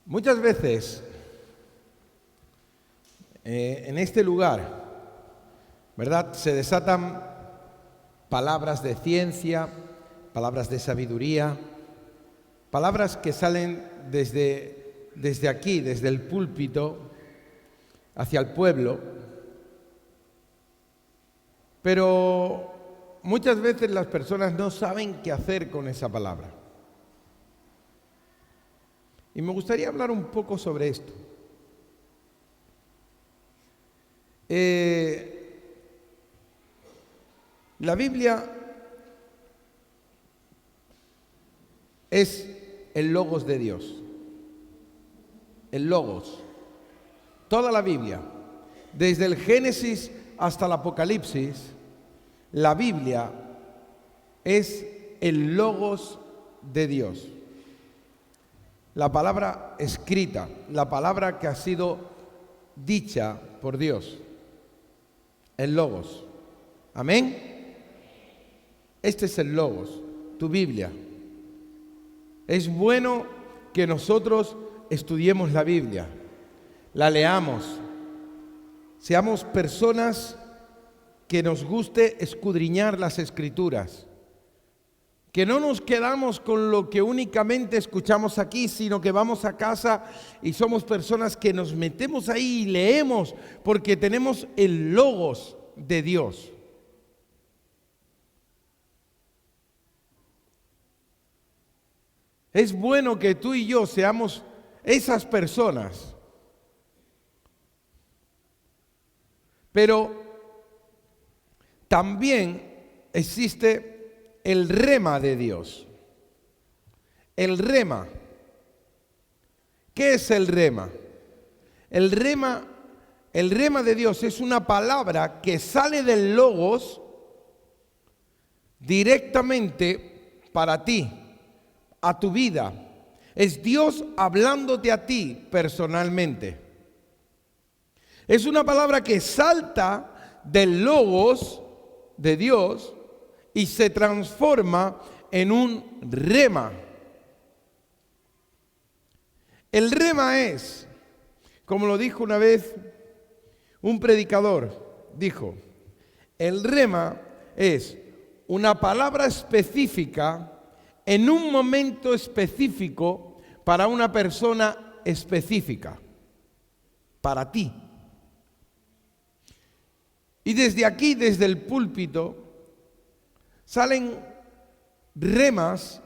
Muchas veces en este lugar, ¿verdad?, se desatan palabras de ciencia, palabras de sabiduría, palabras que salen desde aquí, desde el púlpito, hacia el pueblo. Pero muchas veces las personas no saben qué hacer con esa palabra. Y me gustaría hablar un poco sobre esto. La Biblia es el Logos de Dios. El Logos. Toda la Biblia, desde el Génesis hasta el Apocalipsis, la Biblia es el Logos de Dios. La palabra escrita, la palabra que ha sido dicha por Dios, el Logos. Amén. Este es el Logos, tu Biblia. Es bueno que nosotros estudiemos la Biblia, la leamos, seamos personas que nos guste escudriñar las Escrituras, que no nos quedamos con lo que únicamente escuchamos aquí, sino que vamos a casa y somos personas que nos metemos ahí y leemos, porque tenemos el Logos de Dios. Es bueno que tú y yo seamos esas personas. Pero también existe el rema de Dios. El rema. ¿Qué es el rema? El rema de Dios es una palabra que sale del Logos directamente para ti, a tu vida. Es Dios hablándote a ti personalmente. Es una palabra que salta del Logos de Dios y se transforma en un rema. El rema es, como lo dijo una vez un predicador, dijo, el rema es una palabra específica en un momento específico para una persona específica, para ti. Y desde aquí, desde el púlpito, salen remas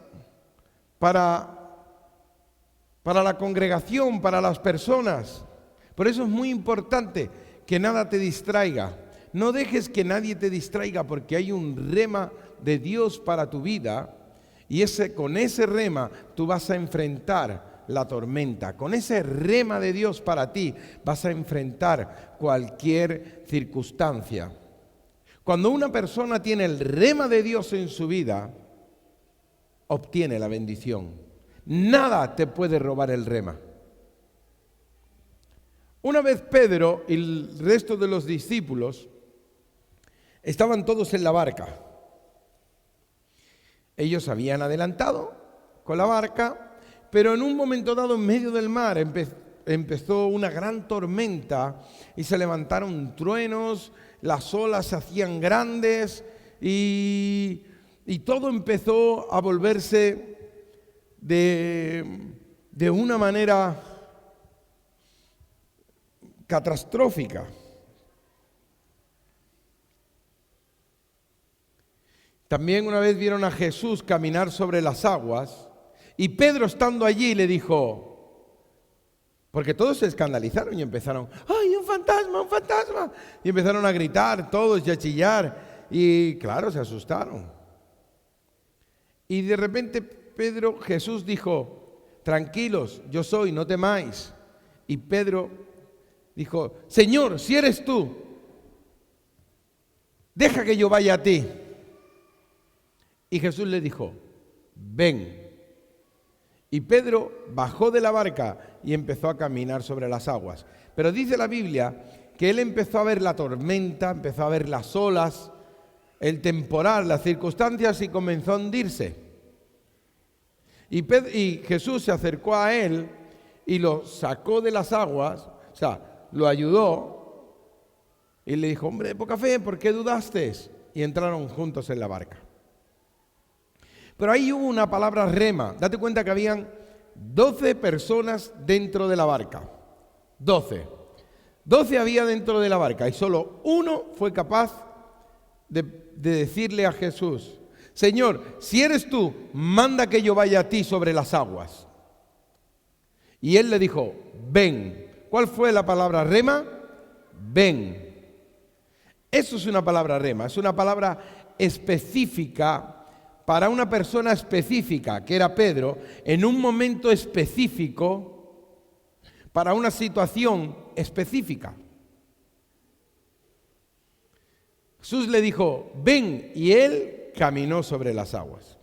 para la congregación, para las personas. Por eso es muy importante que nada te distraiga. No dejes que nadie te distraiga, porque hay un rema de Dios para tu vida. Y con ese rema tú vas a enfrentar la tormenta. Con ese rema de Dios para ti vas a enfrentar cualquier circunstancia. Cuando una persona tiene el rema de Dios en su vida, obtiene la bendición. Nada te puede robar el rema. Una vez Pedro y el resto de los discípulos estaban todos en la barca. Ellos habían adelantado con la barca, pero en un momento dado, en medio del mar, empezó una gran tormenta y se levantaron truenos, las olas se hacían grandes y todo empezó a volverse de una manera catastrófica. También una vez vieron a Jesús caminar sobre las aguas y Pedro, estando allí, le dijo, porque todos se escandalizaron y empezaron, ¡ay, un fantasma, un fantasma! Y empezaron a gritar todos y a chillar y claro, se asustaron. Y de repente Jesús dijo, tranquilos, yo soy, no temáis. Y Pedro dijo, Señor, si eres tú, deja que yo vaya a ti. Y Jesús le dijo, ven. Y Pedro bajó de la barca y empezó a caminar sobre las aguas. Pero dice la Biblia que él empezó a ver la tormenta, empezó a ver las olas, el temporal, las circunstancias y comenzó a hundirse. Y Jesús se acercó a él y lo sacó de las aguas, o sea, lo ayudó y le dijo, hombre de poca fe, ¿por qué dudaste? Y entraron juntos en la barca. Pero ahí hubo una palabra rema. Date cuenta que habían 12 personas dentro de la barca. 12 había dentro de la barca y solo uno fue capaz de decirle a Jesús, Señor, si eres tú, manda que yo vaya a ti sobre las aguas. Y él le dijo, ven. ¿Cuál fue la palabra rema? Ven. Eso es una palabra rema, es una palabra específica para una persona específica, que era Pedro, en un momento específico, para una situación específica. Jesús le dijo, ven, y él caminó sobre las aguas.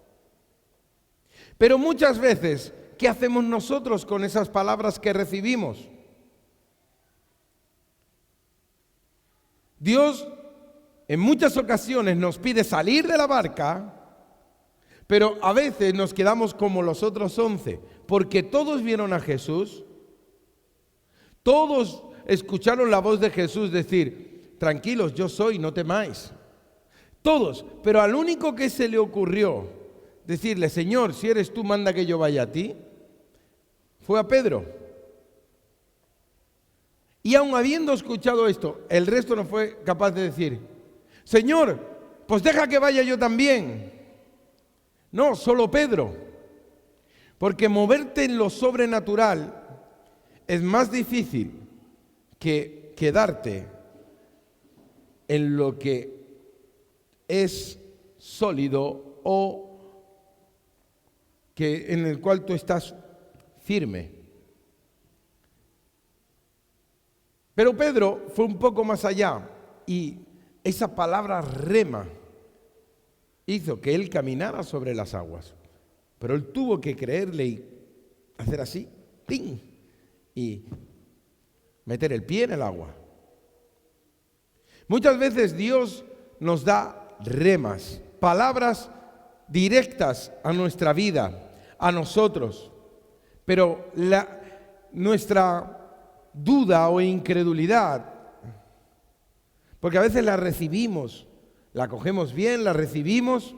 Pero muchas veces, ¿qué hacemos nosotros con esas palabras que recibimos? Dios en muchas ocasiones nos pide salir de la barca, pero a veces nos quedamos como los otros 11, porque todos vieron a Jesús, todos escucharon la voz de Jesús decir, tranquilos, yo soy, no temáis. Todos, pero al único que se le ocurrió decirle, Señor, si eres tú, manda que yo vaya a ti, fue a Pedro. Y aun habiendo escuchado esto, el resto no fue capaz de decir, Señor, pues deja que vaya yo también. No, solo Pedro. Porque moverte en lo sobrenatural es más difícil que quedarte en lo que es sólido o que en el cual tú estás firme. Pero Pedro fue un poco más allá y esa palabra rema hizo que él caminara sobre las aguas. Pero él tuvo que creerle y hacer así, ¡ping!, y meter el pie en el agua. Muchas veces Dios nos da remas, palabras directas a nuestra vida, a nosotros. Pero nuestra duda o incredulidad, porque a veces la recibimos, la cogemos bien, la recibimos,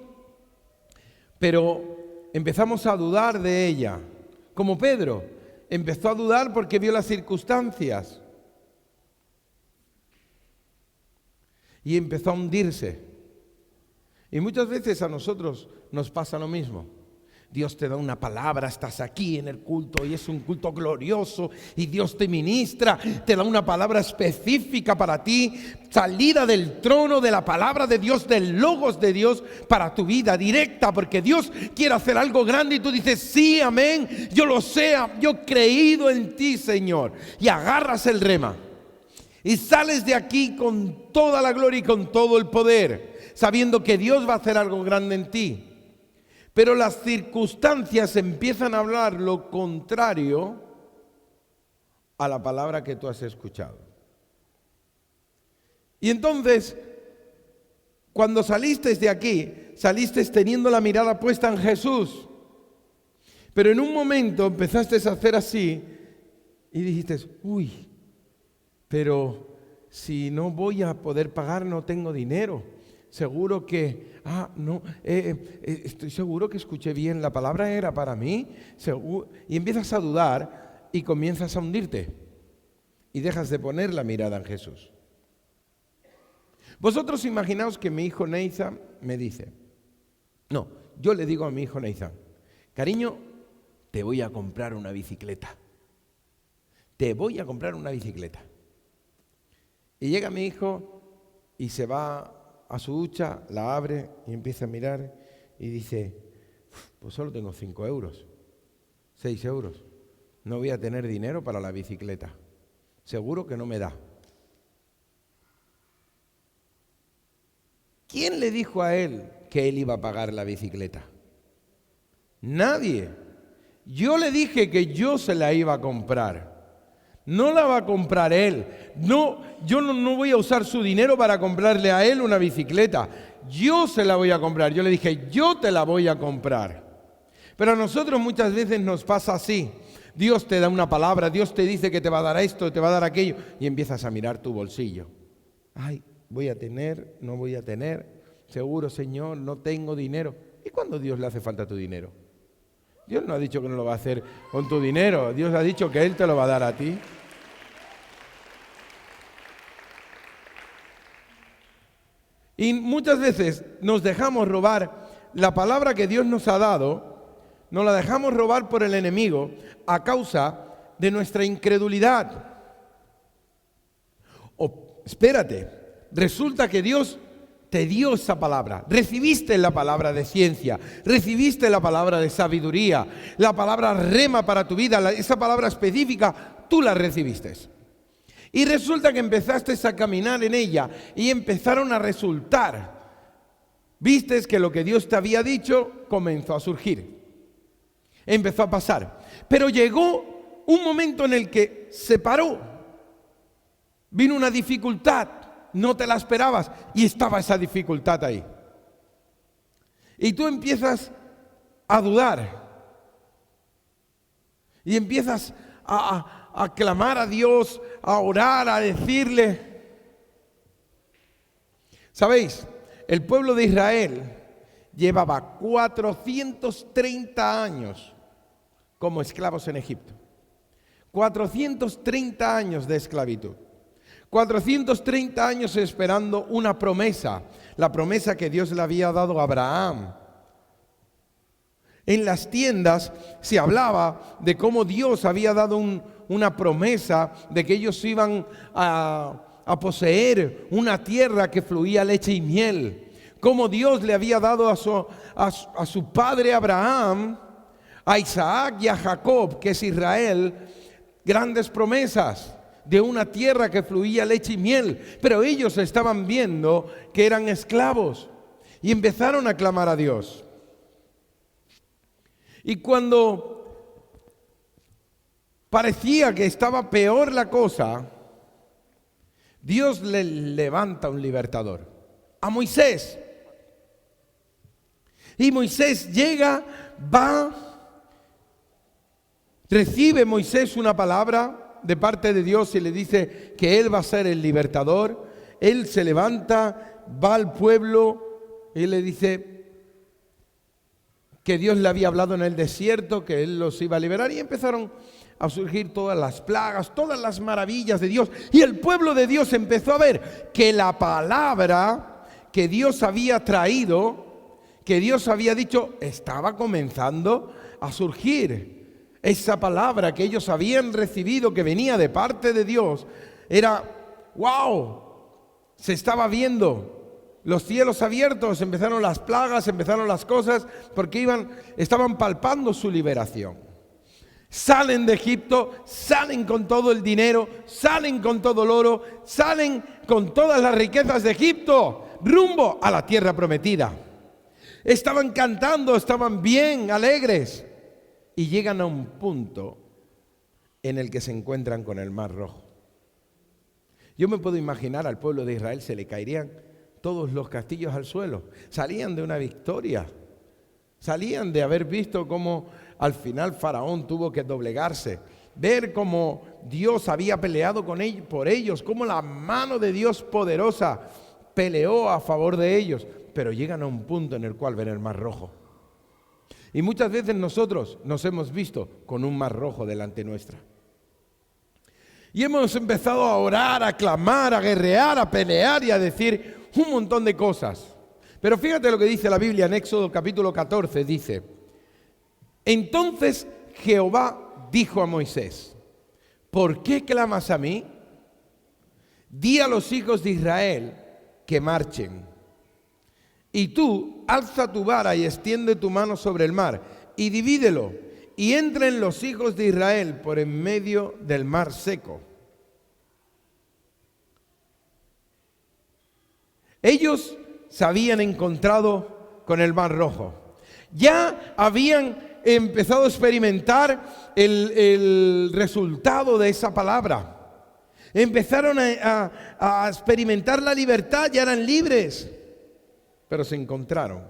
pero empezamos a dudar de ella. Como Pedro, empezó a dudar porque vio las circunstancias y empezó a hundirse. Y muchas veces a nosotros nos pasa lo mismo. Dios te da una palabra, estás aquí en el culto y es un culto glorioso y Dios te ministra, te da una palabra específica para ti, salida del trono de la palabra de Dios, del logos de Dios para tu vida directa, porque Dios quiere hacer algo grande y tú dices, sí, amén, yo lo sé, yo he creído en ti, Señor, y agarras el rema y sales de aquí con toda la gloria y con todo el poder, sabiendo que Dios va a hacer algo grande en ti. Pero las circunstancias empiezan a hablar lo contrario a la palabra que tú has escuchado. Y entonces, cuando saliste de aquí, saliste teniendo la mirada puesta en Jesús. Pero en un momento empezaste a hacer así y dijiste, uy, pero si no voy a poder pagar, no tengo dinero. Seguro que, estoy seguro que escuché bien, la palabra era para mí, y empiezas a dudar y comienzas a hundirte y dejas de poner la mirada en Jesús. Vosotros imaginaos que mi hijo Nathan me dice, no, yo le digo a mi hijo Nathan, cariño, te voy a comprar una bicicleta, te voy a comprar una bicicleta. Y llega mi hijo y se va a su hucha, la abre y empieza a mirar y dice, pues solo tengo 5 euros, 6 euros, no voy a tener dinero para la bicicleta, seguro que no me da. ¿Quién le dijo a él que él iba a pagar la bicicleta? Nadie. Yo le dije que yo se la iba a comprar. No la va a comprar él. No, yo no voy a usar su dinero para comprarle a él una bicicleta. Yo se la voy a comprar. Yo le dije, yo te la voy a comprar. Pero a nosotros muchas veces nos pasa así. Dios te da una palabra, Dios te dice que te va a dar esto, te va a dar aquello, y empiezas a mirar tu bolsillo. Ay, voy a tener, no voy a tener, seguro, Señor, no tengo dinero. ¿Y cuándo Dios le hace falta tu dinero? Dios no ha dicho que no lo va a hacer con tu dinero, Dios ha dicho que Él te lo va a dar a ti. Y muchas veces nos dejamos robar la palabra que Dios nos ha dado, nos la dejamos robar por el enemigo a causa de nuestra incredulidad. O, espérate, resulta que Dios te dio esa palabra, recibiste la palabra de ciencia, recibiste la palabra de sabiduría, la palabra rema para tu vida, esa palabra específica, tú la recibiste. Y resulta que empezaste a caminar en ella y empezaron a resultar. Vistes que lo que Dios te había dicho comenzó a surgir, empezó a pasar. Pero llegó un momento en el que se paró, vino una dificultad, no te la esperabas y estaba esa dificultad ahí. Y tú empiezas a dudar y empiezas a clamar a Dios, a orar, a decirle. ¿Sabéis? El pueblo de Israel llevaba 430 años como esclavos en Egipto. 430 años de esclavitud. 430 años esperando una promesa, la promesa que Dios le había dado a Abraham. En las tiendas se hablaba de cómo Dios había dado una promesa de que ellos iban a poseer una tierra que fluía leche y miel. Cómo Dios le había dado a su padre Abraham, a Isaac y a Jacob, que es Israel, grandes promesas de una tierra que fluía leche y miel. Pero ellos estaban viendo que eran esclavos y empezaron a clamar a Dios. Y cuando parecía que estaba peor la cosa, Dios le levanta un libertador, a Moisés. Y Moisés llega, va, recibe Moisés una palabra de parte de Dios y le dice que él va a ser el libertador. Él se levanta, va al pueblo y le dice que Dios le había hablado en el desierto, que Él los iba a liberar, y empezaron a surgir todas las plagas, todas las maravillas de Dios, y el pueblo de Dios empezó a ver que la palabra que Dios había traído, que Dios había dicho, estaba comenzando a surgir. Esa palabra que ellos habían recibido, que venía de parte de Dios, era, wow, se estaba viendo. Los cielos abiertos, empezaron las plagas, empezaron las cosas, porque estaban palpando su liberación. Salen de Egipto, salen con todo el dinero, salen con todo el oro, salen con todas las riquezas de Egipto, rumbo a la tierra prometida. Estaban cantando, estaban bien, alegres, y llegan a un punto en el que se encuentran con el Mar Rojo. Yo me puedo imaginar al pueblo de Israel, se le caerían todos los castillos al suelo. Salían de una victoria, salían de haber visto cómo al final Faraón tuvo que doblegarse, ver cómo Dios había peleado por ellos, cómo la mano de Dios poderosa peleó a favor de ellos, pero llegan a un punto en el cual ven el Mar Rojo. Y muchas veces nosotros nos hemos visto con un Mar Rojo delante nuestra. Y hemos empezado a orar, a clamar, a guerrear, a pelear y a decir un montón de cosas. Pero fíjate lo que dice la Biblia en Éxodo capítulo 14, dice: entonces Jehová dijo a Moisés, ¿por qué clamas a mí? Di a los hijos de Israel que marchen. Y tú alza tu vara y extiende tu mano sobre el mar y divídelo, y entren los hijos de Israel por en medio del mar seco. Ellos se habían encontrado con el Mar Rojo. Ya habían empezado a experimentar el resultado de esa palabra. Empezaron a experimentar la libertad, ya eran libres. Pero se encontraron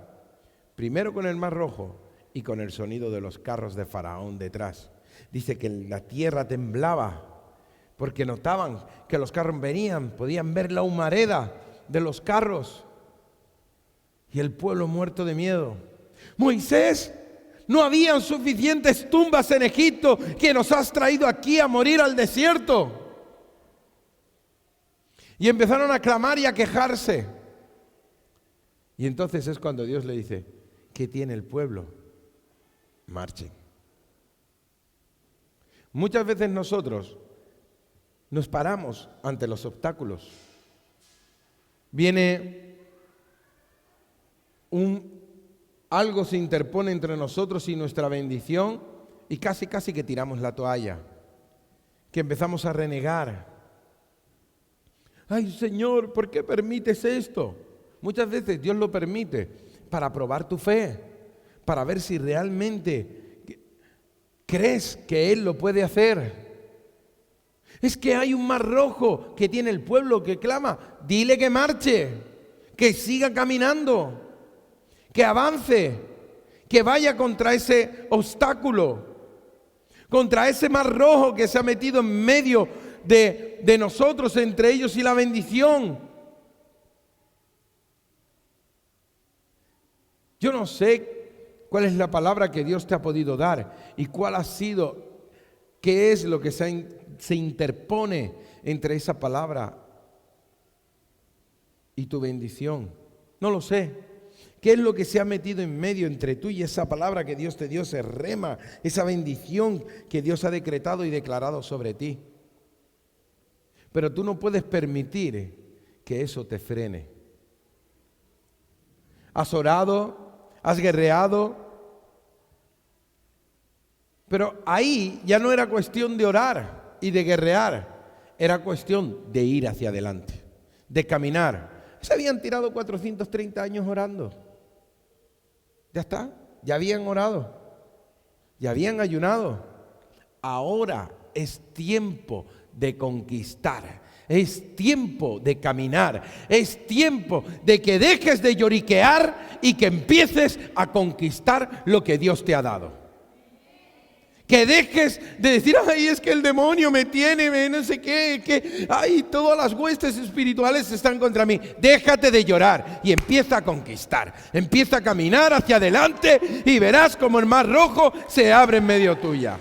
primero con el Mar Rojo y con el sonido de los carros de Faraón detrás. Dice que la tierra temblaba porque notaban que los carros venían, podían ver la humareda de los carros y el pueblo muerto de miedo. Moisés, no habían suficientes tumbas en Egipto que nos has traído aquí a morir al desierto. Y empezaron a clamar y a quejarse. Y entonces es cuando Dios le dice: ¿qué tiene el pueblo? Marchen. Muchas veces nosotros nos paramos ante los obstáculos. Viene algo se interpone entre nosotros y nuestra bendición y casi que tiramos la toalla, que empezamos a renegar. Ay, Señor, ¿por qué permites esto? Muchas veces Dios lo permite para probar tu fe, para ver si realmente crees que Él lo puede hacer. Es que hay un mar rojo que tiene el pueblo que clama. Dile que marche, que siga caminando, que avance, que vaya contra ese obstáculo, contra ese mar rojo que se ha metido en medio de nosotros, entre ellos y la bendición. Yo no sé cuál es la palabra que Dios te ha podido dar y cuál ha sido, qué es lo que se interpone entre esa palabra y tu bendición. No lo sé. ¿Qué es lo que se ha metido en medio entre tú y esa palabra que Dios te dio, ese rema, esa bendición que Dios ha decretado y declarado sobre ti? Pero tú no puedes permitir que eso te frene. Has orado, has guerreado, pero ahí ya no era cuestión de orar y de guerrear, era cuestión de ir hacia adelante, de caminar. Se habían tirado 430 años orando. Ya está, ya habían orado, ya habían ayunado. Ahora es tiempo de conquistar, es tiempo de caminar, es tiempo de que dejes de lloriquear y que empieces a conquistar lo que Dios te ha dado. Que dejes de decir: ay, es que el demonio me tiene, no sé qué, ay, todas las huestes espirituales están contra mí. Déjate de llorar y empieza a conquistar. Empieza a caminar hacia adelante y verás como el mar rojo se abre en medio tuya.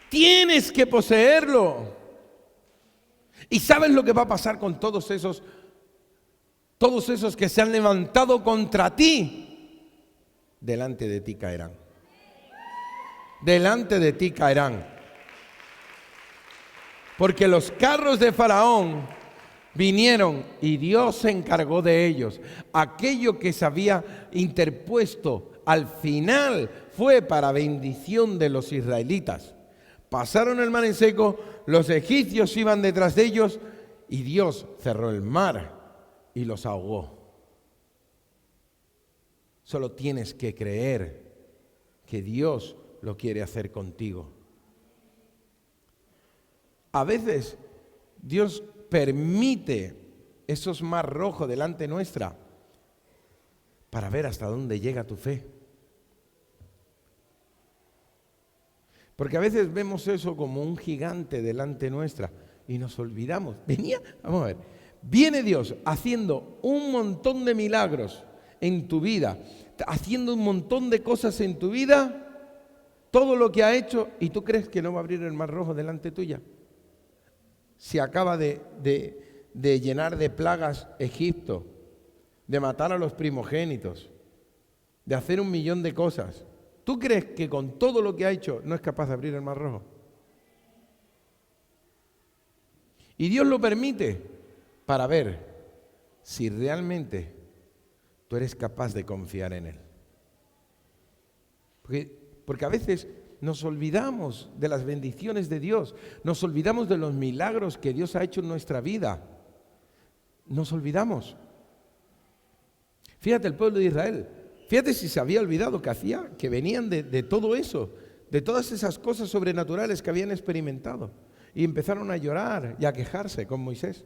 Tienes que poseerlo. ¿Y sabes lo que va a pasar con todos esos que se han levantado contra ti? Delante de ti caerán. Delante de ti caerán. Porque los carros de Faraón vinieron y Dios se encargó de ellos. Aquello que se había interpuesto al final fue para bendición de los israelitas. Pasaron el mar en seco, los egipcios iban detrás de ellos y Dios cerró el mar y los ahogó. Solo tienes que creer que Dios lo quiere hacer contigo. A veces Dios permite esos mar rojos delante nuestra para ver hasta dónde llega tu fe. Porque a veces vemos eso como un gigante delante nuestra y nos olvidamos. Vamos a ver, viene Dios haciendo un montón de milagros en tu vida, haciendo un montón de cosas en tu vida, todo lo que ha hecho, y tú crees que no va a abrir el mar rojo delante tuya. Si acaba de llenar de plagas Egipto, de matar a los primogénitos, de hacer 1.000.000 de cosas, ¿tú crees que con todo lo que ha hecho no es capaz de abrir el mar rojo? Y Dios lo permite para ver si realmente tú eres capaz de confiar en Él. Porque a veces nos olvidamos de las bendiciones de Dios, nos olvidamos de los milagros que Dios ha hecho en nuestra vida. Nos olvidamos. Fíjate el pueblo de Israel. Fíjate si se había olvidado que venían de todo eso, de todas esas cosas sobrenaturales que habían experimentado. Y empezaron a llorar y a quejarse con Moisés.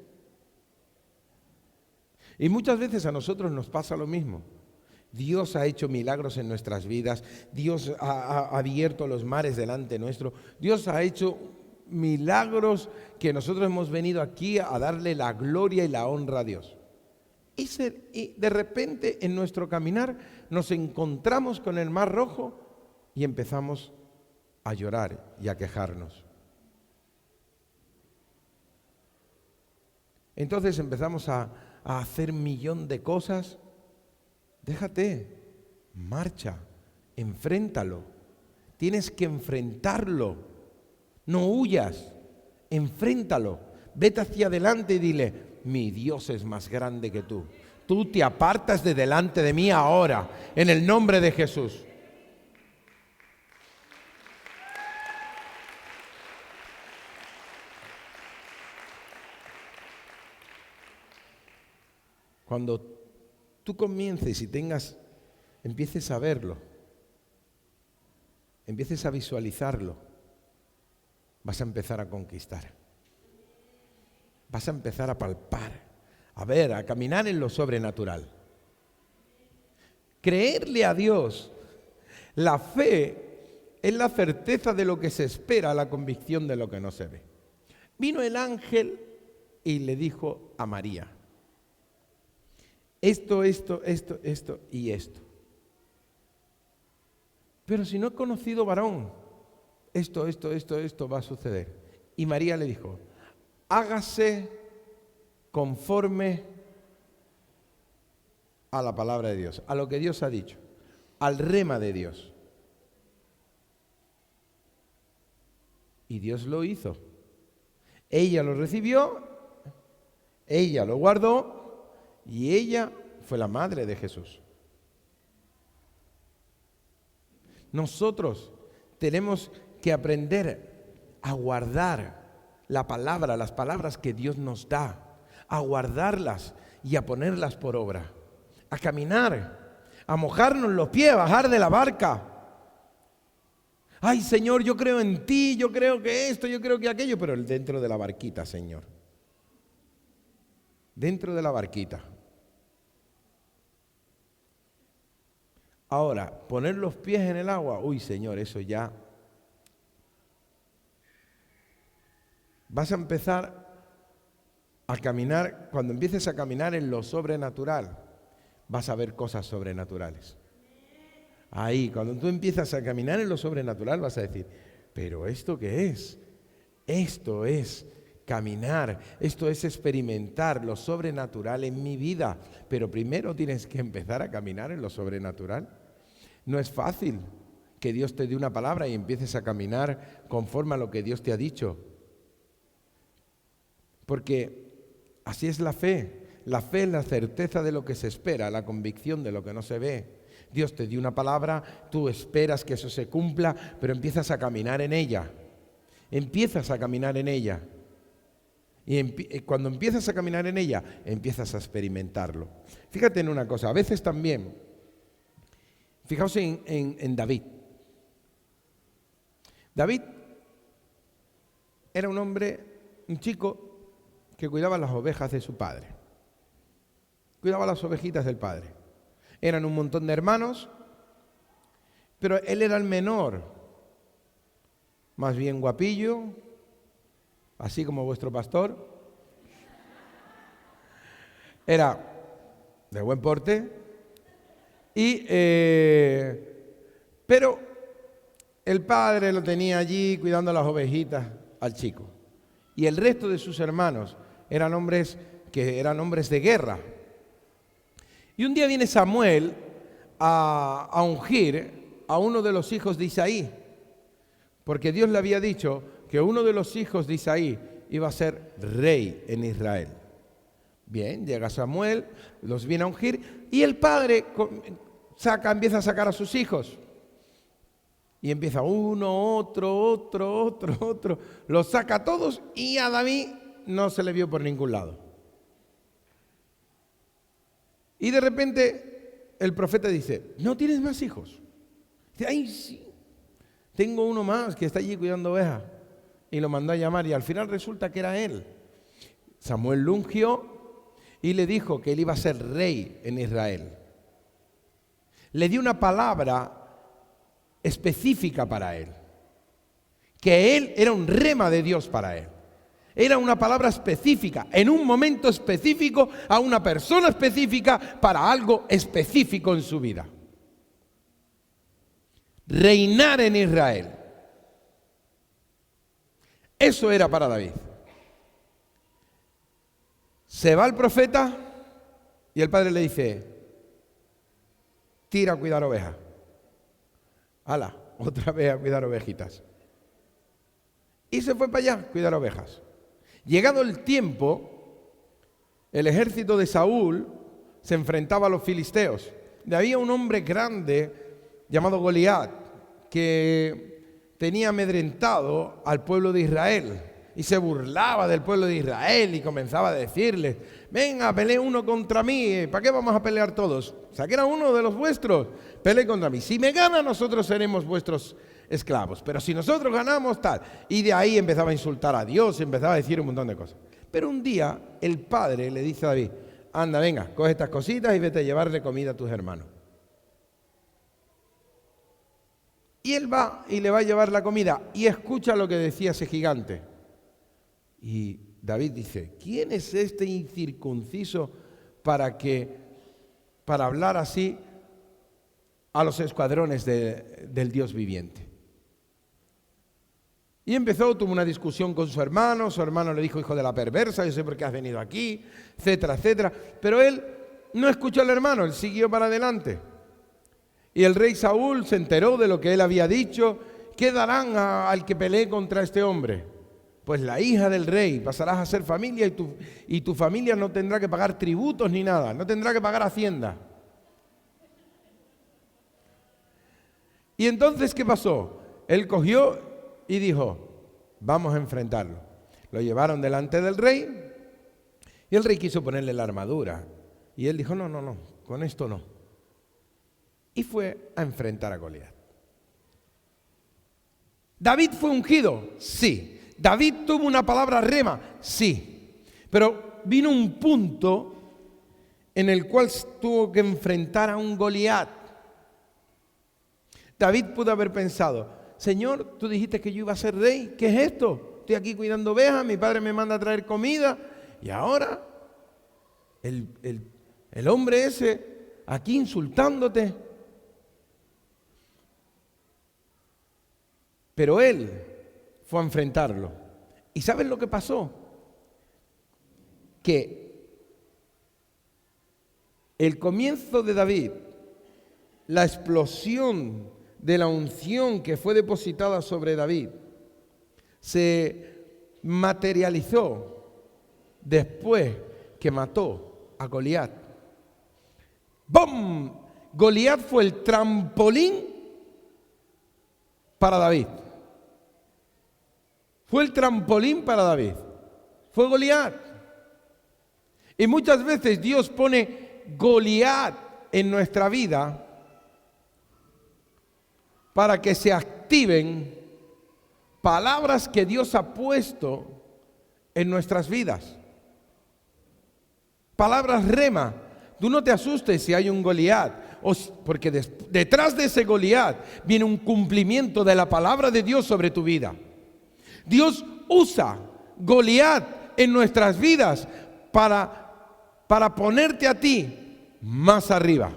Y muchas veces a nosotros nos pasa lo mismo. Dios ha hecho milagros en nuestras vidas. Dios ha abierto los mares delante nuestro. Dios ha hecho milagros que nosotros hemos venido aquí a darle la gloria y la honra a Dios. Y de repente en nuestro caminar nos encontramos con el Mar Rojo y empezamos a llorar y a quejarnos. Entonces empezamos a hacer un millón de cosas. Déjate, marcha, enfréntalo. Tienes que enfrentarlo. No huyas, enfréntalo. Vete hacia adelante y dile: mi Dios es más grande que tú. Tú te apartas de delante de mí ahora, en el nombre de Jesús. Cuando tú comiences y empieces a verlo, empieces a visualizarlo, vas a empezar a conquistar. Vas a empezar a palpar, a ver, a caminar en lo sobrenatural. Creerle a Dios, la fe es la certeza de lo que se espera, la convicción de lo que no se ve. Vino el ángel y le dijo a María: esto y esto. Pero si no he conocido varón, esto va a suceder. Y María le dijo: hágase conforme a la palabra de Dios, a lo que Dios ha dicho, al rema de Dios. Y Dios lo hizo. Ella lo recibió, ella lo guardó y ella fue la madre de Jesús. Nosotros tenemos que aprender a guardar la palabra, las palabras que Dios nos da, a guardarlas y a ponerlas por obra, a caminar, a mojarnos los pies, a bajar de la barca. Ay, Señor, yo creo en ti, yo creo que esto, yo creo que aquello, pero dentro de la barquita, Señor. Dentro de la barquita. Ahora, poner los pies en el agua, uy, Señor, eso ya. Vas a empezar a caminar, cuando empieces a caminar en lo sobrenatural, vas a ver cosas sobrenaturales. Ahí, cuando tú empiezas a caminar en lo sobrenatural, vas a decir: ¿pero esto qué es? Esto es caminar, esto es experimentar lo sobrenatural en mi vida. Pero primero tienes que empezar a caminar en lo sobrenatural. No es fácil que Dios te dé una palabra y empieces a caminar conforme a lo que Dios te ha dicho. Porque así es la fe. La fe es la certeza de lo que se espera, la convicción de lo que no se ve. Dios te dio una palabra, tú esperas que eso se cumpla, pero empiezas a caminar en ella. Empiezas a caminar en ella. Y cuando empiezas a caminar en ella, empiezas a experimentarlo. Fíjate en una cosa, a veces también, fijaos en David. David era un hombre, un chico, que cuidaba las ovejas de su padre. Cuidaba las ovejitas del padre. Eran un montón de hermanos, pero él era el menor, más bien guapillo, así como vuestro pastor. Era de buen porte, pero el padre lo tenía allí cuidando las ovejitas al chico. Y el resto de sus hermanos eran hombres de guerra. Y un día viene Samuel a ungir a uno de los hijos de Isaí, porque Dios le había dicho que uno de los hijos de Isaí iba a ser rey en Israel. Bien, llega Samuel, los viene a ungir y el padre empieza a sacar a sus hijos. Y empieza uno, otro, los saca a todos y a David no se le vio por ningún lado. Y de repente el profeta dice: ¿no tienes más hijos? Dice: ay, sí, tengo uno más que está allí cuidando ovejas. Y lo mandó a llamar y al final resulta que era él. Samuel lo ungió y le dijo que él iba a ser rey en Israel. le dio una palabra específica para él. Que él era un rema de Dios para él. Era una palabra específica, en un momento específico, a una persona específica, para algo específico en su vida. Reinar en Israel. Eso era para David. Se va el profeta y el padre le dice: tira a cuidar ovejas. Hala, otra vez a cuidar ovejitas. Y se fue para allá a cuidar ovejas. Llegado el tiempo, el ejército de Saúl se enfrentaba a los filisteos. Y había un hombre grande llamado Goliat que tenía amedrentado al pueblo de Israel y se burlaba del pueblo de Israel y comenzaba a decirles: venga, pelee uno contra mí, ¿para qué vamos a pelear todos? Saquen a uno de los vuestros, pelee contra mí. Si me gana, nosotros seremos vuestros esclavos, pero si nosotros ganamos, tal. Y de ahí empezaba a insultar a Dios, empezaba a decir un montón de cosas. Pero un día el padre le dice a David: anda, venga, coge estas cositas y vete a llevarle comida a tus hermanos. Y él va y le va a llevar la comida y escucha lo que decía ese gigante. Y David dice: ¿quién es este incircunciso para hablar así a los escuadrones del Dios viviente? Y tuvo una discusión con su hermano le dijo: hijo de la perversa, yo sé por qué has venido aquí, etcétera, etcétera. Pero él no escuchó al hermano, él siguió para adelante. Y el rey Saúl se enteró de lo que él había dicho. ¿Qué darán al que pelee contra este hombre? Pues la hija del rey, pasarás a ser familia y tu familia no tendrá que pagar tributos ni nada, no tendrá que pagar hacienda. Y entonces, ¿qué pasó? Él cogió y dijo: vamos a enfrentarlo. Lo llevaron delante del rey y el rey quiso ponerle la armadura. Y él dijo: no, con esto no. Y fue a enfrentar a Goliat. ¿David fue ungido? Sí. ¿David tuvo una palabra rema? Sí. Pero vino un punto en el cual tuvo que enfrentar a un Goliat. David pudo haber pensado: Señor, tú dijiste que yo iba a ser rey, ¿qué es esto? Estoy aquí cuidando ovejas, mi padre me manda a traer comida y ahora el hombre ese aquí insultándote. Pero él fue a enfrentarlo. ¿Y sabes lo que pasó? Que el comienzo de David, la explosión de la unción que fue depositada sobre David, se materializó después que mató a Goliat. ¡Bum! Goliat fue el trampolín para David. Fue el trampolín para David. Fue Goliat. Y muchas veces Dios pone Goliat en nuestra vida para que se activen palabras que Dios ha puesto en nuestras vidas. Palabras rema. Tú no te asustes si hay un Goliat, porque detrás de ese Goliat viene un cumplimiento de la palabra de Dios sobre tu vida. Dios usa Goliat en nuestras vidas para ponerte a ti más arriba,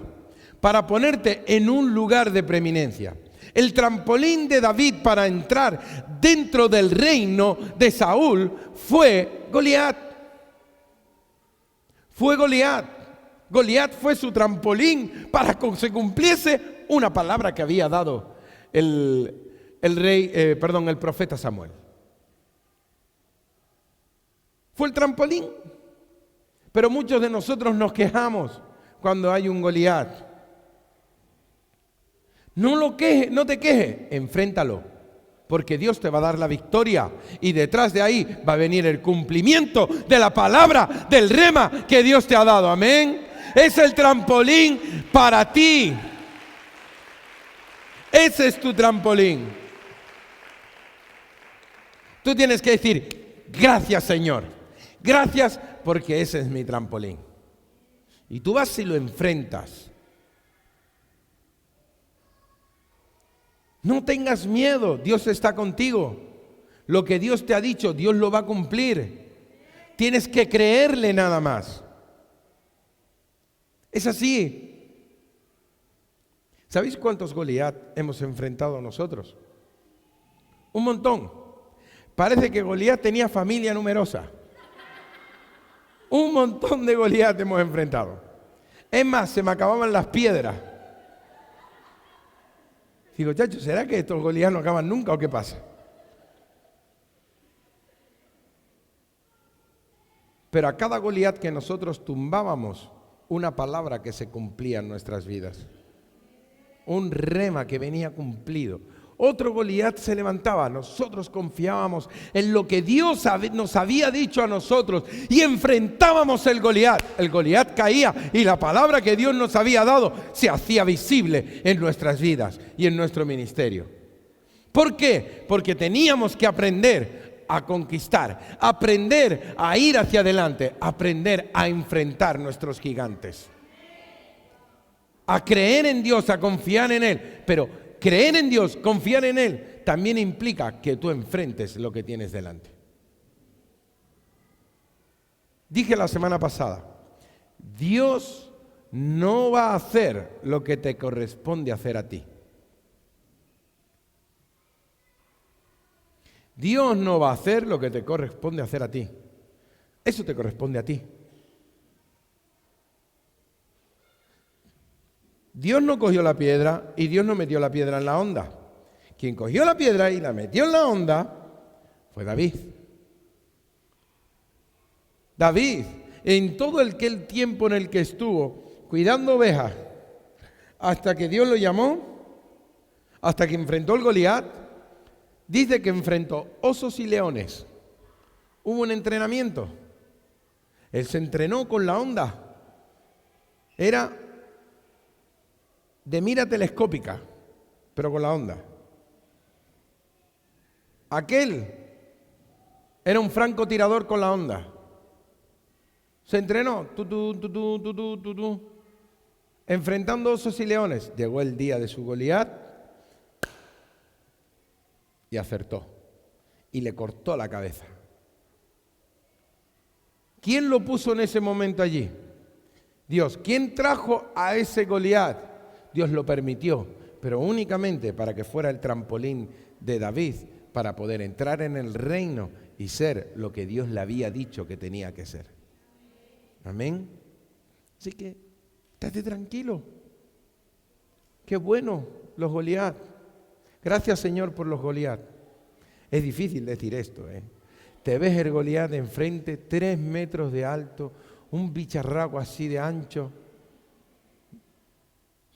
para ponerte en un lugar de preeminencia. El trampolín de David para entrar dentro del reino de Saúl fue Goliat. Fue Goliat. Goliat fue su trampolín para que se cumpliese una palabra que había dado el profeta Samuel. Fue el trampolín. Pero muchos de nosotros nos quejamos cuando hay un Goliat. No te quejes, enfréntalo, porque Dios te va a dar la victoria y detrás de ahí va a venir el cumplimiento de la palabra del rema que Dios te ha dado. Amén. Es el trampolín para ti. Ese es tu trampolín. Tú tienes que decir: gracias, Señor. Gracias, porque ese es mi trampolín. Y tú vas y lo enfrentas. No tengas miedo, Dios está contigo. Lo que Dios te ha dicho, Dios lo va a cumplir. Tienes que creerle nada más. Es así. ¿Sabéis cuántos Goliat hemos enfrentado nosotros? Un montón. Parece que Goliat tenía familia numerosa. Un montón de Goliat hemos enfrentado. Es más, se me acababan las piedras. Digo, chacho, ¿será que estos Goliat no acaban nunca o qué pasa? Pero a cada Goliat que nosotros tumbábamos, una palabra que se cumplía en nuestras vidas. Un rema que venía cumplido. Otro Goliat se levantaba, nosotros confiábamos en lo que Dios nos había dicho a nosotros y enfrentábamos el Goliat. El Goliat caía y la palabra que Dios nos había dado se hacía visible en nuestras vidas y en nuestro ministerio. ¿Por qué? Porque teníamos que aprender a conquistar, aprender a ir hacia adelante, aprender a enfrentar nuestros gigantes. A creer en Dios, a confiar en Él, pero creer en Dios, confiar en Él, también implica que tú enfrentes lo que tienes delante. Dije la semana pasada, Dios no va a hacer lo que te corresponde hacer a ti. Dios no va a hacer lo que te corresponde hacer a ti. Eso te corresponde a ti. Dios no cogió la piedra y Dios no metió la piedra en la honda. Quien cogió la piedra y la metió en la honda fue David. David, en todo el tiempo en el que estuvo cuidando ovejas, hasta que Dios lo llamó, hasta que enfrentó el Goliat, dice que enfrentó osos y leones. Hubo un entrenamiento. Él se entrenó con la honda. Era de mira telescópica, pero con la onda. Aquel era un francotirador con la onda. Se entrenó, enfrentando osos y leones. Llegó el día de su Goliat y acertó. Y le cortó la cabeza. ¿Quién lo puso en ese momento allí? Dios. ¿Quién trajo a ese Goliat? Dios lo permitió, pero únicamente para que fuera el trampolín de David para poder entrar en el reino y ser lo que Dios le había dicho que tenía que ser. Amén. Así que, estate tranquilo. Qué bueno los Goliat. Gracias, Señor, por los Goliat. Es difícil decir esto, ¿eh? Te ves el Goliat de enfrente, 3 metros de alto, un bicharraco así de ancho.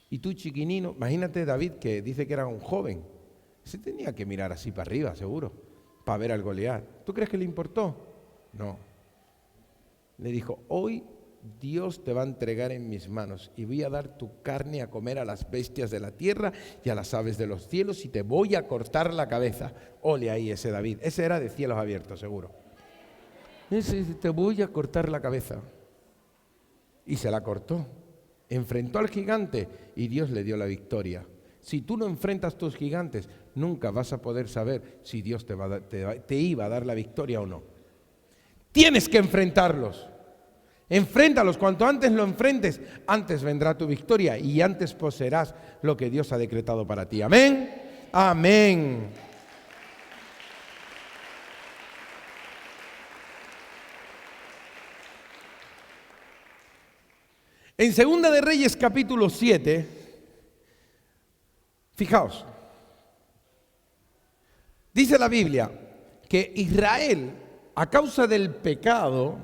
Y tú chiquinino, imagínate David que dice que era un joven. Se tenía que mirar así para arriba, seguro, para ver al Goliat. ¿Tú crees que le importó? No. Le dijo, hoy Dios te va a entregar en mis manos y voy a dar tu carne a comer a las bestias de la tierra y a las aves de los cielos y te voy a cortar la cabeza. Ole ahí ese David. Ese era de cielos abiertos, seguro. Ese, te voy a cortar la cabeza. Y se la cortó. Enfrentó al gigante y Dios le dio la victoria. Si tú no enfrentas tus gigantes, nunca vas a poder saber si Dios te iba a dar la victoria o no. Tienes que enfrentarlos. Enfréntalos. Cuanto antes lo enfrentes, antes vendrá tu victoria y antes poseerás lo que Dios ha decretado para ti. Amén. Amén. En Segunda de Reyes capítulo 7, fijaos, dice la Biblia que Israel, a causa del pecado,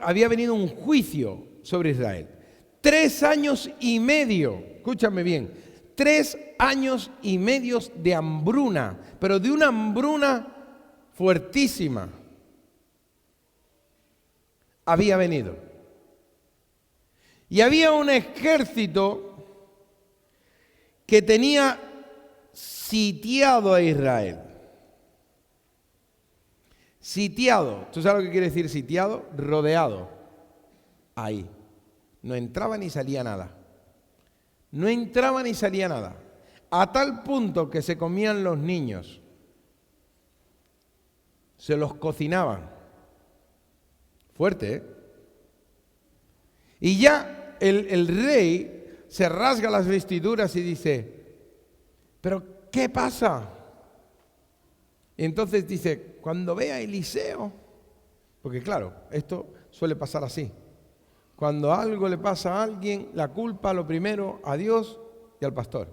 había venido un juicio sobre Israel. 3 años y medio, escúchame bien, 3 años y medio de hambruna, pero de una hambruna fuertísima. Había venido. Y había un ejército que tenía sitiado a Israel. Sitiado. ¿Tú sabes lo que quiere decir sitiado? Rodeado. Ahí. No entraba ni salía nada. No entraba ni salía nada. A tal punto que se comían los niños. Se los cocinaban. Fuerte, ¿eh? Y ya el rey se rasga las vestiduras y dice, ¿pero qué pasa? Y entonces dice, cuando vea a Eliseo, porque claro, esto suele pasar así. Cuando algo le pasa a alguien, la culpa lo primero a Dios y al pastor.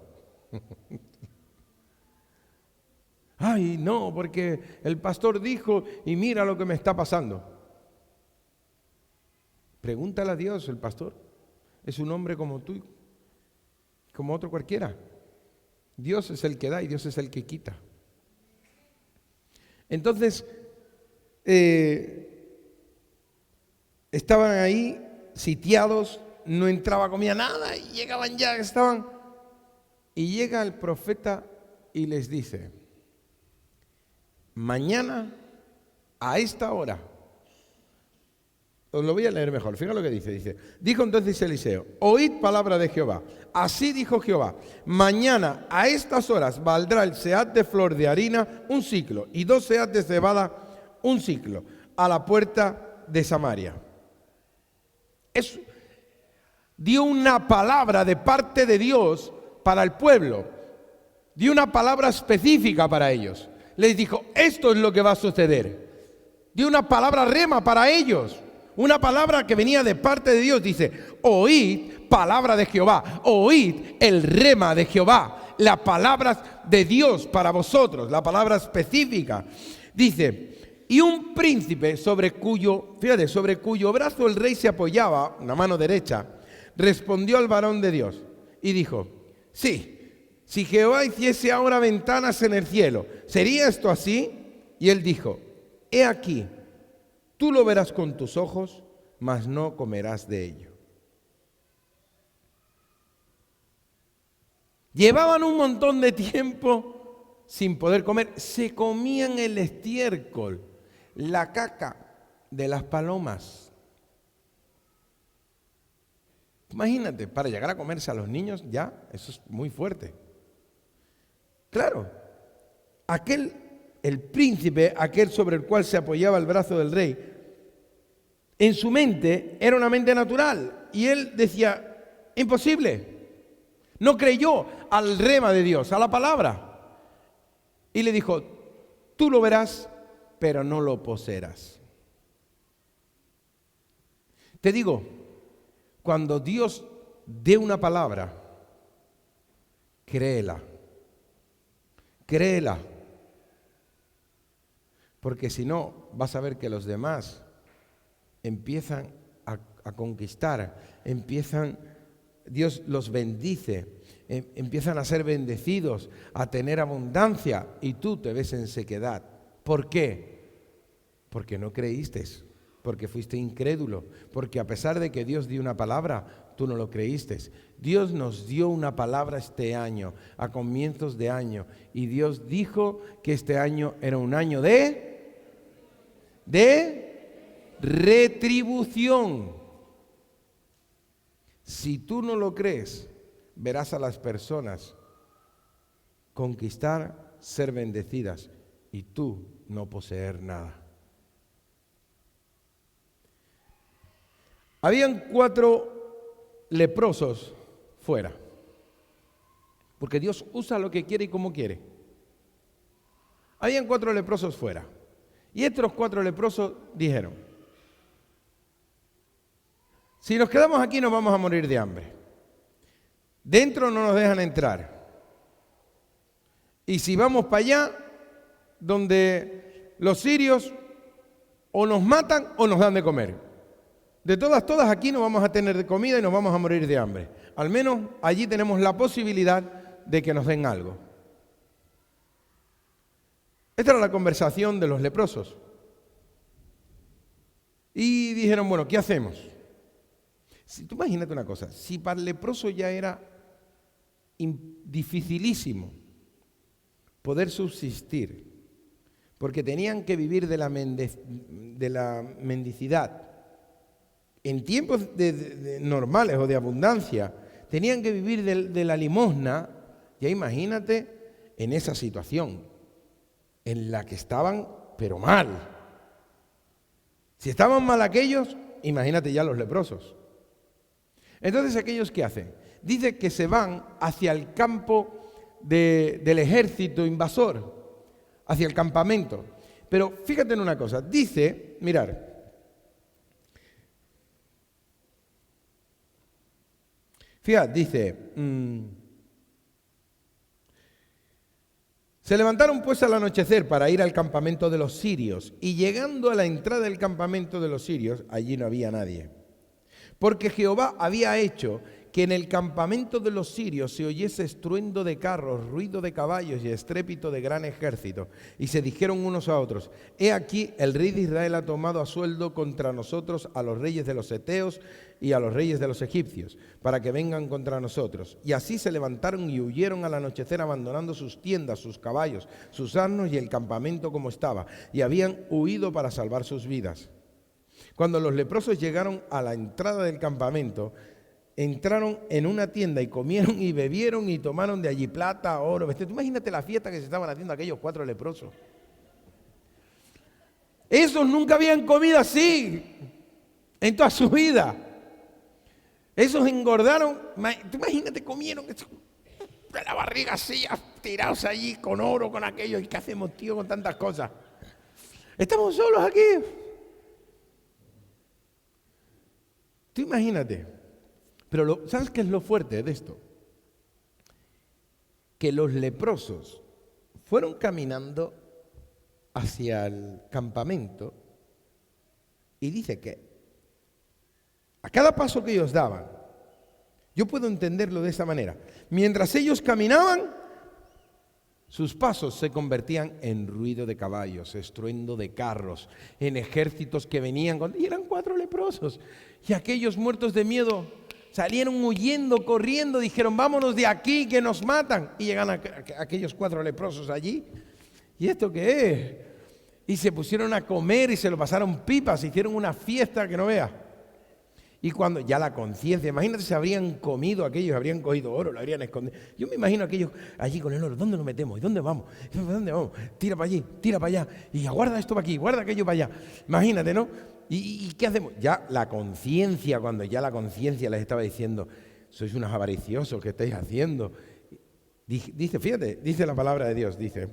Ay, no, porque el pastor dijo y mira lo que me está pasando. Pregúntale a Dios, el pastor. Es un hombre como tú, como otro cualquiera. Dios es el que da y Dios es el que quita. Entonces, estaban ahí sitiados, no entraba, comía nada, y llegaban ya, estaban. Y llega el profeta y les dice, mañana a esta hora, os lo voy a leer mejor, fíjate lo que dice, dijo entonces Eliseo, oíd palabra de Jehová, así dijo Jehová, mañana a estas horas valdrá el sead de flor de harina un siclo, y 2 seas de cebada un siclo, a la puerta de Samaria. Eso dio una palabra de parte de Dios para el pueblo, dio una palabra específica para ellos. Les dijo, esto es lo que va a suceder. Dio una palabra rema para ellos, una palabra que venía de parte de Dios. Dice, oíd palabra de Jehová, oíd el rema de Jehová, las palabras de Dios para vosotros, la palabra específica. Dice, y un príncipe sobre cuyo brazo el rey se apoyaba, una mano derecha, respondió al varón de Dios y dijo, sí, si Jehová hiciese ahora ventanas en el cielo, ¿sería esto así? Y él dijo, he aquí, tú lo verás con tus ojos, mas no comerás de ello. Llevaban un montón de tiempo sin poder comer, se comían el estiércol, la caca de las palomas. Imagínate, para llegar a comerse a los niños ya, eso es muy fuerte. Claro, el príncipe, aquel sobre el cual se apoyaba el brazo del rey, en su mente era una mente natural y él decía, imposible. No creyó al rema de Dios, a la palabra. Y le dijo, tú lo verás, pero no lo poseerás. Te digo, cuando Dios dé una palabra, créela. Créela. Porque si no, vas a ver que los demás empiezan a conquistar, Dios los bendice, empiezan a ser bendecidos, a tener abundancia, y tú te ves en sequedad. ¿Por qué? Porque no creíste, porque fuiste incrédulo, porque a pesar de que Dios dio una palabra, tú no lo creíste. Dios nos dio una palabra este año, a comienzos de año, y Dios dijo que este año era un año de retribución. Si tú no lo crees, verás a las personas conquistar, ser bendecidas, y tú no poseer nada. Habían 4 leprosos fuera, porque Dios usa lo que quiere y como quiere. Habían 4 leprosos fuera, y estos 4 leprosos dijeron, si nos quedamos aquí nos vamos a morir de hambre. Dentro no nos dejan entrar. Y si vamos para allá, donde los sirios o nos matan o nos dan de comer. De todas aquí no vamos a tener de comida y nos vamos a morir de hambre. Al menos allí tenemos la posibilidad de que nos den algo. Esta era la conversación de los leprosos. Y dijeron, bueno, ¿qué hacemos? Si tú imagínate una cosa, si para el leproso ya era dificilísimo poder subsistir, porque tenían que vivir de la mendicidad, en tiempos normales o de abundancia, tenían que vivir de la limosna. Ya imagínate en esa situación en la que estaban, pero mal. Si estaban mal aquellos, imagínate ya los leprosos. Entonces, ¿aquellos qué hacen? Dice que se van hacia el campo del ejército invasor, hacia el campamento. Pero fíjate en una cosa, dice, mirar, fíjate, dice, se levantaron pues al anochecer para ir al campamento de los sirios, y llegando a la entrada del campamento de los sirios, allí no había nadie. Porque Jehová había hecho que en el campamento de los sirios se oyese estruendo de carros, ruido de caballos y estrépito de gran ejército. Y se dijeron unos a otros: he aquí, el rey de Israel ha tomado a sueldo contra nosotros a los reyes de los heteos y a los reyes de los egipcios, para que vengan contra nosotros. Y así se levantaron y huyeron al anochecer, abandonando sus tiendas, sus caballos, sus asnos y el campamento como estaba. Y habían huido para salvar sus vidas. Cuando los leprosos llegaron a la entrada del campamento, entraron en una tienda y comieron y bebieron y tomaron de allí plata, oro, vestidos. Imagínate la fiesta que se estaban haciendo aquellos 4 leprosos. Esos nunca habían comido así en toda su vida. Esos engordaron. Tú imagínate, comieron de la barriga así, tirados allí con oro, con aquello. ¿Y qué hacemos, tío, con tantas cosas? Estamos solos aquí. Tú imagínate. Pero ¿sabes qué es lo fuerte de esto? Que los leprosos fueron caminando hacia el campamento y dice que a cada paso que ellos daban, yo puedo entenderlo de esa manera, mientras ellos caminaban, sus pasos se convertían en ruido de caballos, estruendo de carros, en ejércitos que venían, y eran 4 leprosos, y aquellos muertos de miedo salieron huyendo, corriendo, dijeron: vámonos de aquí que nos matan. Y llegan aquellos 4 leprosos allí. ¿Y esto qué es? Y se pusieron a comer y se lo pasaron pipas, hicieron una fiesta que no veas. Y cuando ya la conciencia, imagínate si habrían comido aquellos, habrían cogido oro, lo habrían escondido. Yo me imagino aquellos allí con el oro: ¿dónde nos metemos? ¿Y dónde vamos? ¿Dónde vamos? Tira para allí, tira para allá. Y guarda esto para aquí, guarda aquello para allá. Imagínate, ¿no? ¿Y qué hacemos? Ya la conciencia, cuando ya la conciencia les estaba diciendo: sois unos avariciosos, ¿qué estáis haciendo? Dice, fíjate, dice la palabra de Dios, dice: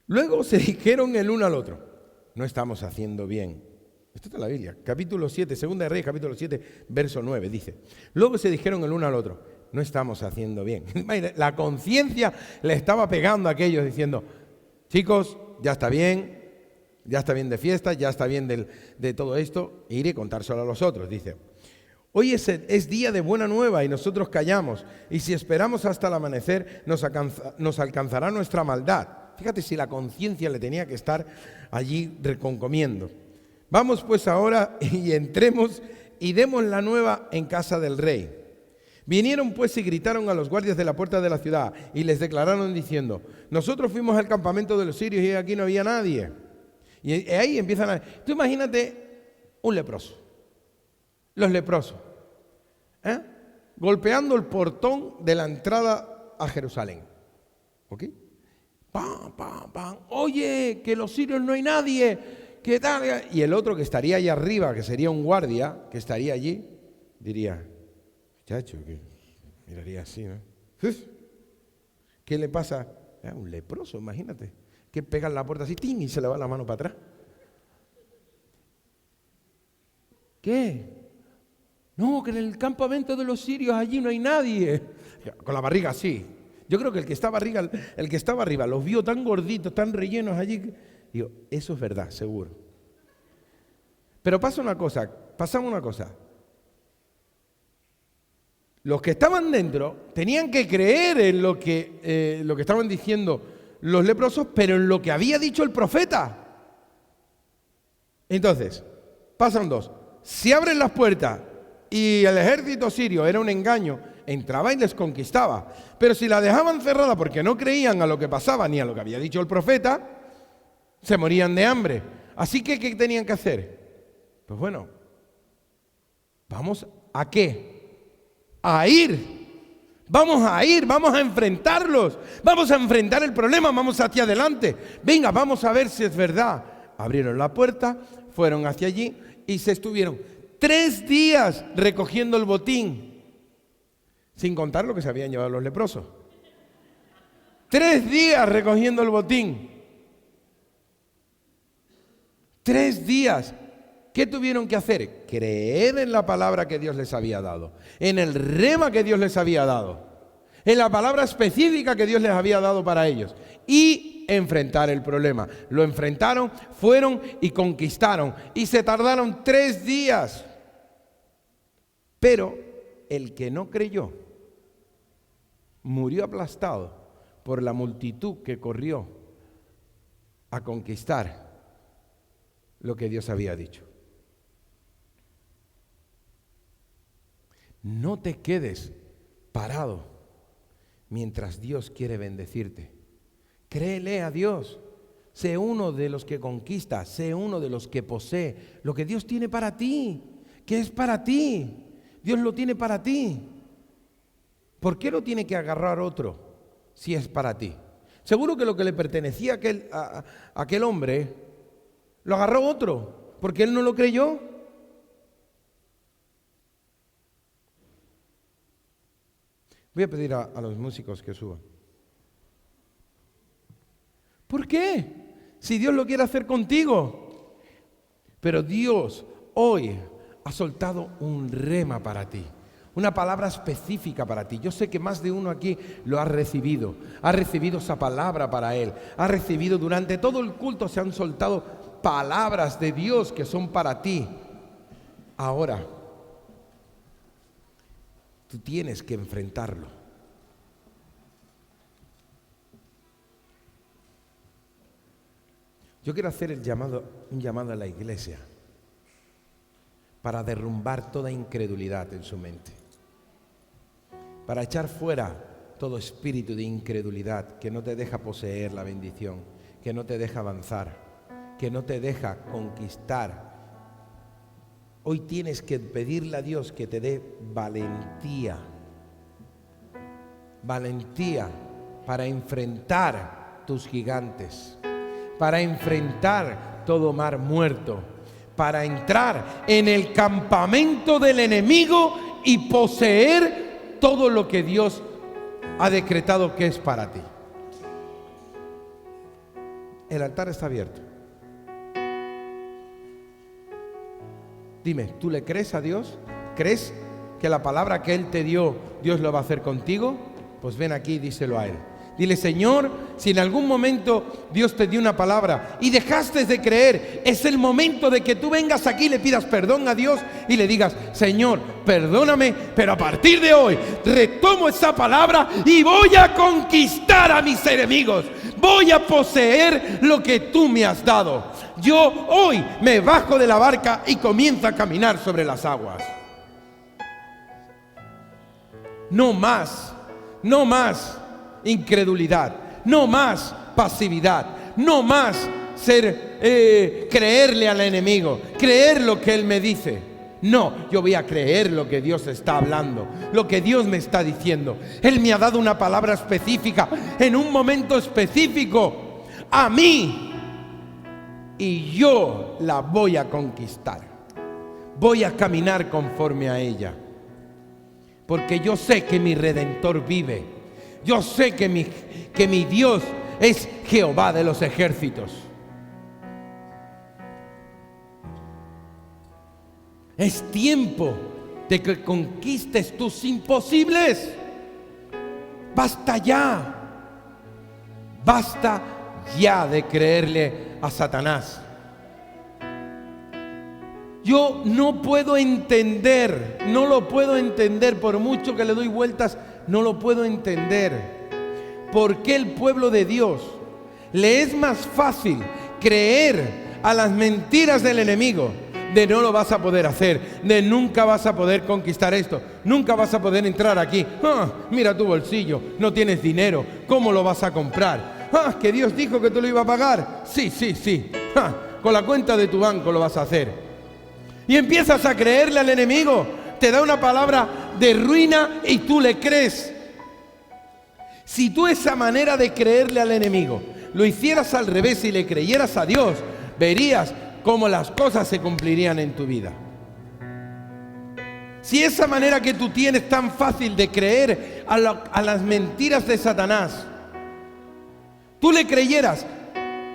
luego se dijeron el uno al otro: no estamos haciendo bien. Esto está en la Biblia, capítulo 7, Segunda de Reyes, capítulo 7, verso 9, dice: luego se dijeron el uno al otro: no estamos haciendo bien. La conciencia le estaba pegando a aquellos diciendo: chicos, ya está bien de fiesta, ya está bien de todo esto, e iré a contárselo a los otros. Dice: hoy es día de buena nueva y nosotros callamos, y si esperamos hasta el amanecer nos alcanzará nuestra maldad. Fíjate si la conciencia le tenía que estar allí reconcomiendo. Vamos pues ahora y entremos y demos la nueva en casa del rey. Vinieron pues y gritaron a los guardias de la puerta de la ciudad y les declararon diciendo: nosotros fuimos al campamento de los sirios y aquí no había nadie. Y ahí empiezan a... Tú imagínate un leproso, los leprosos, golpeando el portón de la entrada a Jerusalén. ¿Ok? ¡Pam, pam, pam! Oye, que los sirios no hay nadie, ¿qué tal? Y el otro que estaría allá arriba, que sería un guardia, que estaría allí, diría: chacho, que miraría así, ¿no? ¿Qué le pasa? Un leproso, imagínate. Que pega en la puerta así, ¡ting!, y se le va la mano para atrás. ¿Qué? No, que en el campamento de los sirios allí no hay nadie. Con la barriga así. Yo creo que el que estaba arriba los vio tan gorditos, tan rellenos allí. Digo, eso es verdad, seguro. Pero pasamos una cosa. Los que estaban dentro tenían que creer en lo que estaban diciendo los leprosos, pero en lo que había dicho el profeta. Entonces, pasan 2. Si abren las puertas y el ejército sirio era un engaño, entraba y les conquistaba. Pero si la dejaban cerrada porque no creían a lo que pasaba ni a lo que había dicho el profeta, se morían de hambre. Así que, ¿qué tenían que hacer? Pues bueno, ¿vamos a qué? a ir. Vamos a enfrentarlos. Vamos a enfrentar el problema, vamos hacia adelante. Venga, vamos a ver si es verdad. Abrieron la puerta, fueron hacia allí y se estuvieron 3 días recogiendo el botín, sin contar lo que se habían llevado los leprosos. 3 días recogiendo el botín. 3 días. ¿Qué tuvieron que hacer? Creer en la palabra que Dios les había dado, en el rema que Dios les había dado, en la palabra específica que Dios les había dado para ellos, y enfrentar el problema. Lo enfrentaron, fueron y conquistaron, y se tardaron 3 días. Pero el que no creyó murió aplastado por la multitud que corrió a conquistar lo que Dios había dicho. No te quedes parado mientras Dios quiere bendecirte. Créele a Dios. Sé uno de los que conquista, sé uno de los que posee lo que Dios tiene para ti, que es para ti. Dios lo tiene para ti. ¿Por qué lo tiene que agarrar otro si es para ti? Seguro que lo que le pertenecía a aquel hombre lo agarró otro, porque él no lo creyó. Voy a pedir a los músicos que suban. ¿Por qué? Si Dios lo quiere hacer contigo. Pero Dios hoy ha soltado un rema para ti, una palabra específica para ti. Yo sé que más de uno aquí lo ha recibido esa palabra para él. Ha recibido durante todo el culto, se han soltado palabras de Dios que son para ti. Ahora, tú tienes que enfrentarlo. Yo quiero hacer un llamado a la iglesia para derrumbar toda incredulidad en su mente, para echar fuera todo espíritu de incredulidad que no te deja poseer la bendición, que no te deja avanzar, que no te deja conquistar. Hoy tienes que pedirle a Dios que te dé valentía para enfrentar tus gigantes, para enfrentar todo mar muerto, para entrar en el campamento del enemigo y poseer todo lo que Dios ha decretado que es para ti. El altar está abierto. Dime, ¿tú le crees a Dios? ¿Crees que la palabra que Él te dio, Dios lo va a hacer contigo? Pues ven aquí y díselo a Él. Dile: Señor, si en algún momento Dios te dio una palabra y dejaste de creer, es el momento de que tú vengas aquí y le pidas perdón a Dios y le digas: Señor, perdóname, pero a partir de hoy retomo esa palabra y voy a conquistar a mis enemigos. Voy a poseer lo que tú me has dado. Yo hoy me bajo de la barca y comienzo a caminar sobre las aguas. No más incredulidad, no más pasividad, no más creerle al enemigo, creer lo que él me dice. No, yo voy a creer lo que Dios está hablando, lo que Dios me está diciendo. Él me ha dado una palabra específica, en un momento específico, a mí, y yo la voy a conquistar. Voy a caminar conforme a ella, porque yo sé que mi Redentor vive. Yo sé que mi Dios es Jehová de los ejércitos. Es tiempo de que conquistes tus imposibles. Basta ya. Basta ya de creerle a Satanás. Yo no puedo entender, no lo puedo entender, por mucho que le doy vueltas, no lo puedo entender. ¿Por qué el pueblo de Dios le es más fácil creer a las mentiras del enemigo? De no lo vas a poder hacer, de nunca vas a poder conquistar esto, nunca vas a poder entrar aquí. Mira tu bolsillo, no tienes dinero, ¿cómo lo vas a comprar? Que Dios dijo que tú lo ibas a pagar. Sí. Con la cuenta de tu banco lo vas a hacer. Y empiezas a creerle al enemigo. Te da una palabra de ruina y tú le crees. Si tú esa manera de creerle al enemigo lo hicieras al revés y le creyeras a Dios, verías cómo las cosas se cumplirían en tu vida. Si esa manera que tú tienes tan fácil de creer a las mentiras de Satanás, tú le creyeras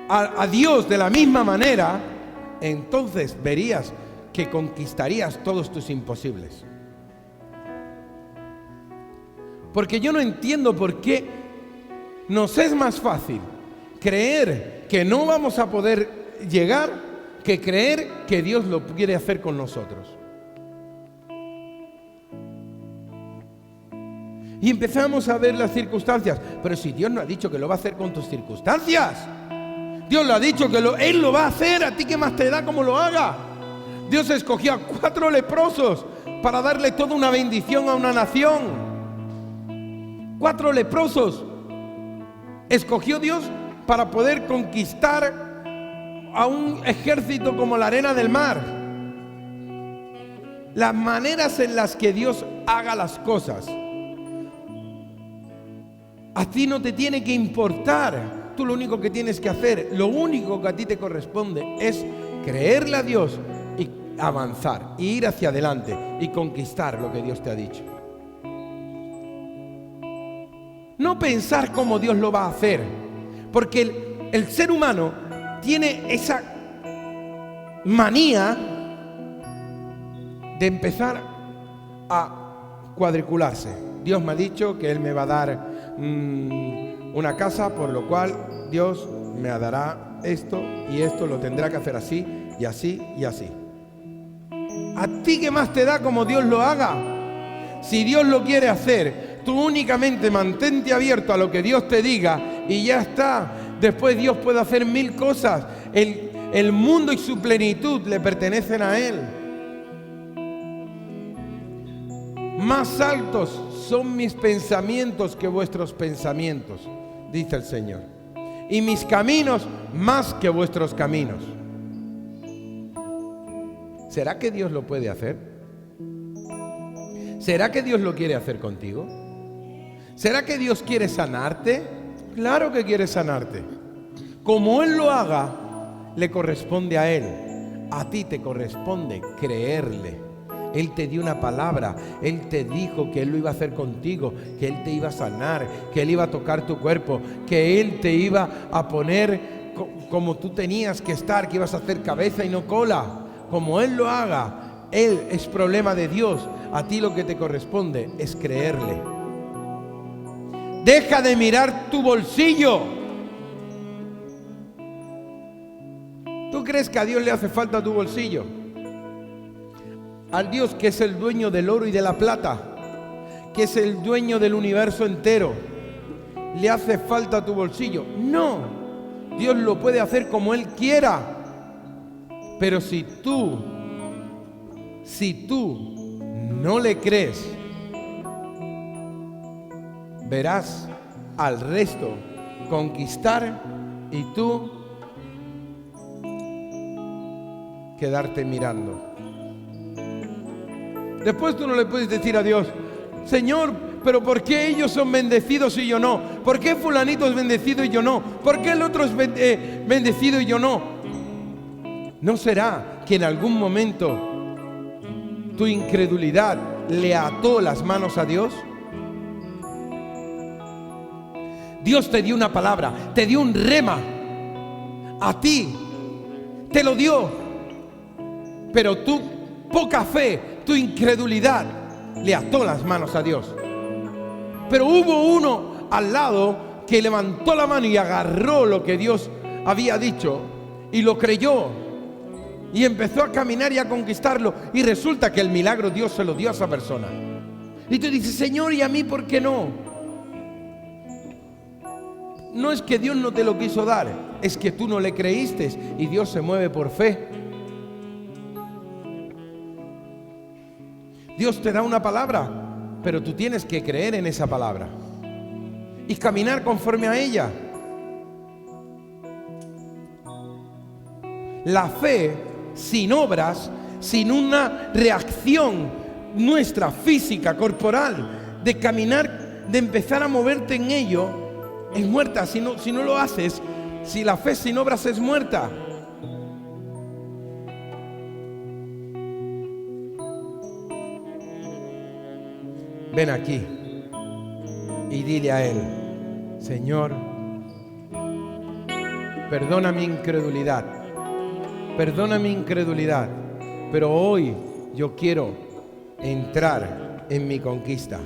a Dios de la misma manera, entonces verías que conquistarías todos tus imposibles. Porque yo no entiendo por qué nos es más fácil creer que no vamos a poder llegar que creer que Dios lo quiere hacer con nosotros. Y empezamos a ver las circunstancias. Pero si Dios no ha dicho que lo va a hacer con tus circunstancias. Dios lo ha dicho que Él lo va a hacer. ¿A ti qué más te da cómo lo haga? Dios escogió a 4 leprosos para darle toda una bendición a una nación. 4 leprosos escogió Dios para poder conquistar a un ejército como la arena del mar. Las maneras en las que Dios haga las cosas, a ti no te tiene que importar. Tú lo único que tienes que hacer, lo único que a ti te corresponde es creerle a Dios y avanzar, y ir hacia adelante y conquistar lo que Dios te ha dicho. No pensar cómo Dios lo va a hacer, porque el ser humano tiene esa manía de empezar a cuadricularse. Dios me ha dicho que Él me va a dar una casa, por lo cual Dios me dará esto y esto, lo tendrá que hacer así y así y así. ¿A ti qué más te da como Dios lo haga? Si Dios lo quiere hacer, tú únicamente mantente abierto a lo que Dios te diga y ya está. Después Dios puede hacer 1000 cosas. El mundo y su plenitud le pertenecen a Él. Más altos son mis pensamientos que vuestros pensamientos, dice el Señor, y mis caminos más que vuestros caminos. ¿Será que Dios lo puede hacer? ¿Será que Dios lo quiere hacer contigo? ¿Será que Dios quiere sanarte? Claro que quiere sanarte. Como Él lo haga, le corresponde a Él. A ti te corresponde creerle. Él te dio una palabra, Él te dijo que Él lo iba a hacer contigo, que Él te iba a sanar, que Él iba a tocar tu cuerpo, que Él te iba a poner como tú tenías que estar, que ibas a hacer cabeza y no cola. Como Él lo haga, Él es problema de Dios. A ti lo que te corresponde es creerle. Deja de mirar tu bolsillo. ¿Tú crees que a Dios le hace falta tu bolsillo? Al Dios que es el dueño del oro y de la plata, que es el dueño del universo entero, ¿le hace falta tu bolsillo? No, Dios lo puede hacer como Él quiera. Pero si tú no le crees, verás al resto conquistar y tú quedarte mirando. Después tú no le puedes decir a Dios: Señor, pero ¿por qué ellos son bendecidos y yo no? ¿Por qué fulanito es bendecido y yo no? ¿Por qué el otro es bendecido y yo no? ¿No será que en algún momento tu incredulidad le ató las manos a Dios? Dios te dio una palabra, te dio un rema. A ti te lo dio. Pero tu poca fe, tu incredulidad le ató las manos a Dios. Pero hubo uno al lado que levantó la mano y agarró lo que Dios había dicho y lo creyó y empezó a caminar y a conquistarlo, y resulta que el milagro Dios se lo dio a esa persona. Y tú dices: Señor, ¿y a mí por qué no? No es que Dios no te lo quiso dar, es que tú no le creíste, y Dios se mueve por fe. Dios te da una palabra, pero tú tienes que creer en esa palabra y caminar conforme a ella. La fe sin obras, sin una reacción nuestra física, corporal, de caminar, de empezar a moverte en ello, es muerta. Si no lo haces, si la fe sin obras es muerta. Ven aquí y dile a Él: Señor, perdona mi incredulidad, pero hoy yo quiero entrar en mi conquista.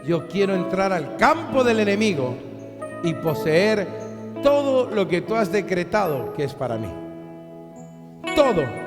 Yo quiero entrar al campo del enemigo y poseer todo lo que tú has decretado que es para mí. Todo.